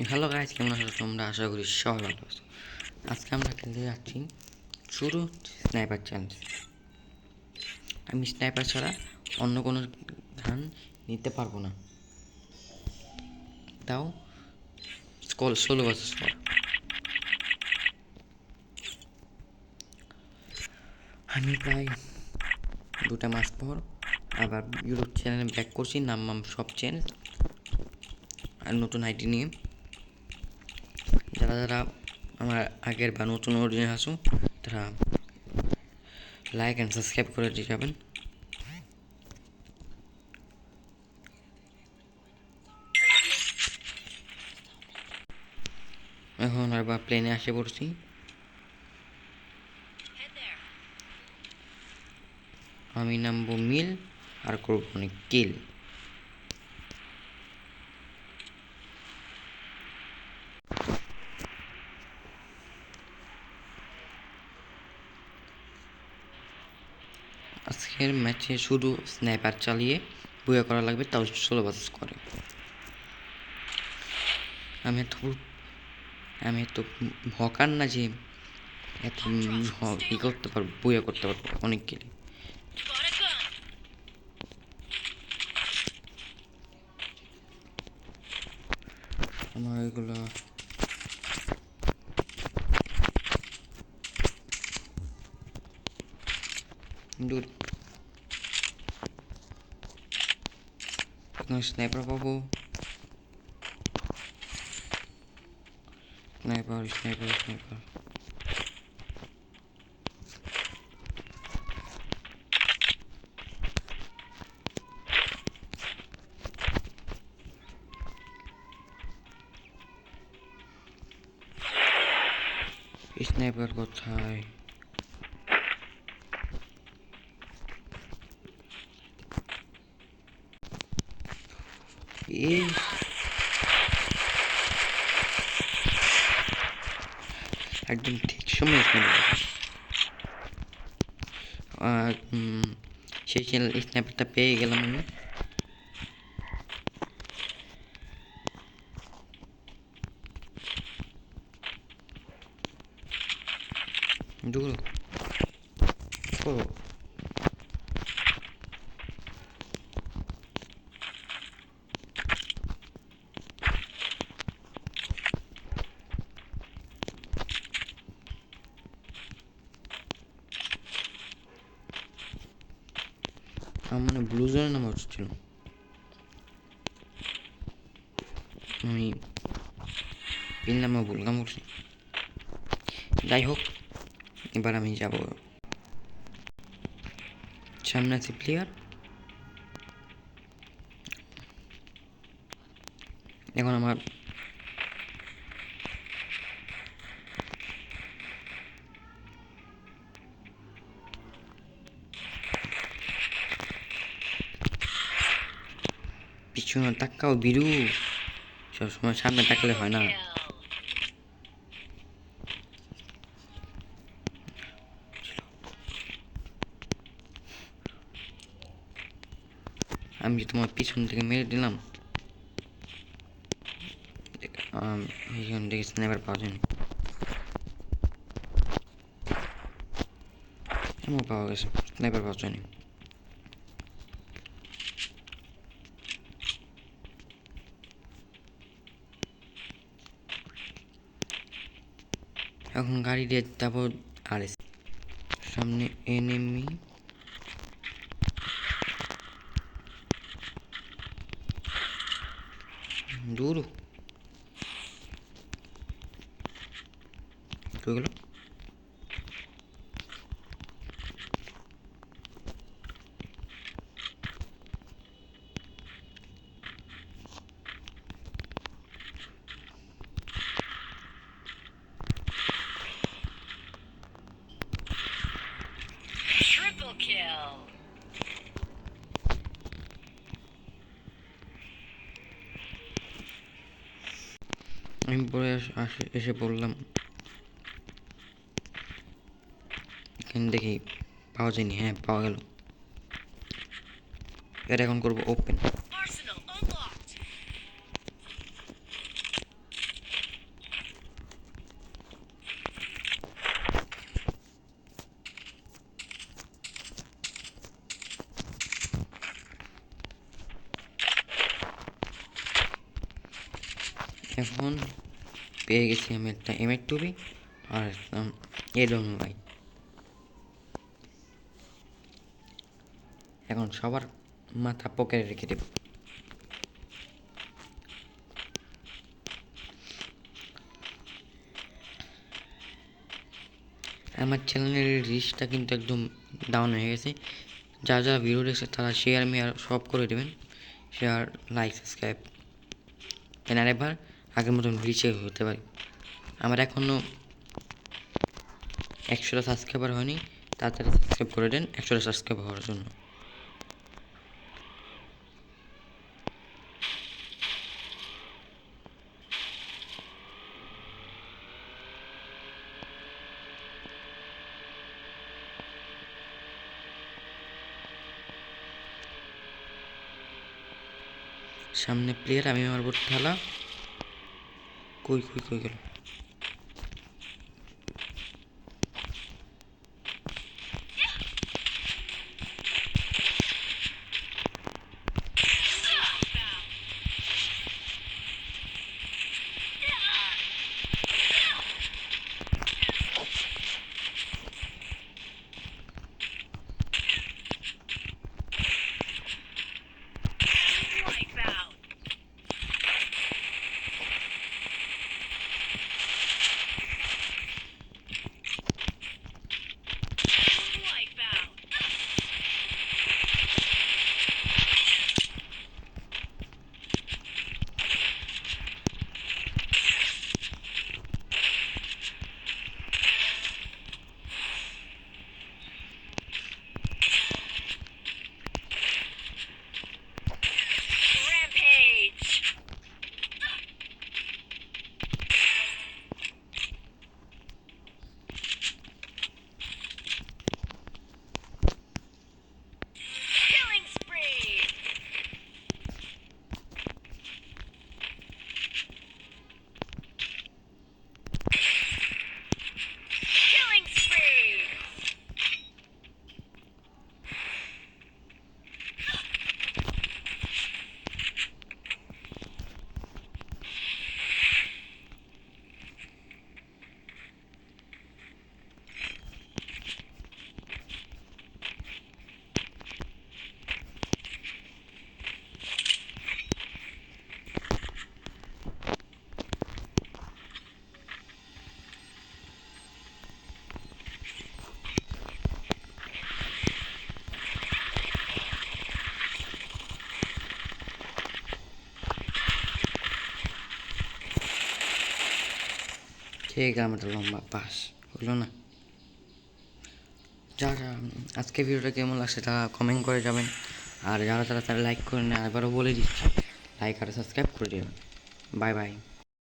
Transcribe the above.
Hello guys, কেমন আছো তোমরা? আশা করি সবাই ভালো আছো। আজকে আমরা খেলতে যাচ্ছি শুরু স্নাইপার চ্যালেঞ্জ। আমি স্নাইপার ছাড়া অন্য কোনো গান নিতে পারবো না, তাও 16 বছর পর। আমি প্রায় 2 মাস পর আবার ইউটিউব চ্যানেলে ব্যাক করছি, নাম সব চেঞ্জ আর নতুন আইডি নিয়ে। যারা যারা আমার আগের বা নতুন অরিজিনাল আছো তারা লাইক অ্যান্ড সাবস্ক্রাইব করে দিয়ে যাবেন। এখন আবার প্লেনে আসে পড়ছি। আমি নামবো মিল আর করবো অনেক কিল। আজকের ম্যাচে শুধু স্নাইপার চালিয়ে বুয়া করা লাগবে, তাও 16 বছর করে। আমি এত হকার না যে এত করতে পারবো, বুয়া করতে পারবো অনেক গেলে। আমার এগুলো দূর স্নাইপার পাবো। স্নাইপার স্নাইপার স্নাইপার স্নাইপার কোথায়? এই একদম ঠিক সময় সেই স্নাইপারটা পেয়ে গেলাম আমি। দূর করো। আমার মানে ব্লু জোনে নামা উচিত ছিল। আমি পিন নামা ভুল কাম করছি। যাই হোক, এবার আমি যাব। সামনে আছে প্লেয়ার। এখন আমার পিছনে তাকাও বিরু, সবসময় সামনে তাকালে হয় না। আমি তোমার পিছন থেকে মেরে দিলাম। এইখান থেকে স্নাইপার পাওয়া যায়নি, এমন পাওয়া গেছে, স্নাইপার পাওয়া যায়নি। এখন গাড়ি দিয়ে যাবো আর সামনে এনিমি। দূর কই গেল? Triple kill. আমি পরে এসে পড়লাম। এখানে দেখি পাওয়া যায়নি। হ্যাঁ, পাওয়া গেল। এটা এখন করবো ওপেন। Arsenal unlocked. এখন পেয়ে গেছি আমি একটা এমের টুবি আর এডম ভাই। এখন সবার মাথা পকেটে রেখে দেব। আমার চ্যানেলের রিচটা কিন্তু একদম ডাউন হয়ে গেছে। যারা যারা ভিডিও দেখছে তারা শেয়ার মেয়ার সব করে দেবেন, শেয়ার লাইক সাবস্ক্রাইব, যেন আরেকবার আগের মতন রিচে হতে পারি। আমার এখনও 100টা সাবস্ক্রাইবার হয়নি, তাড়াতাড়ি সাবস্ক্রাইব করে দেন 100টা সাবস্ক্রাইব হওয়ার জন্য। সামনে প্লেয়ার, আমি মারবো ঠালা। কই কই কই গেল? ঠিক আমার লম্বা পাস হলো না। যারা আজকে ভিডিওটা কেমন লাগছে তারা কমেন্ট করে যাবেন, আর যারা তারা লাইক করে নেয়, আবারও বলে দিচ্ছি লাইক আর সাবস্ক্রাইব করে দেবেন। Bye bye.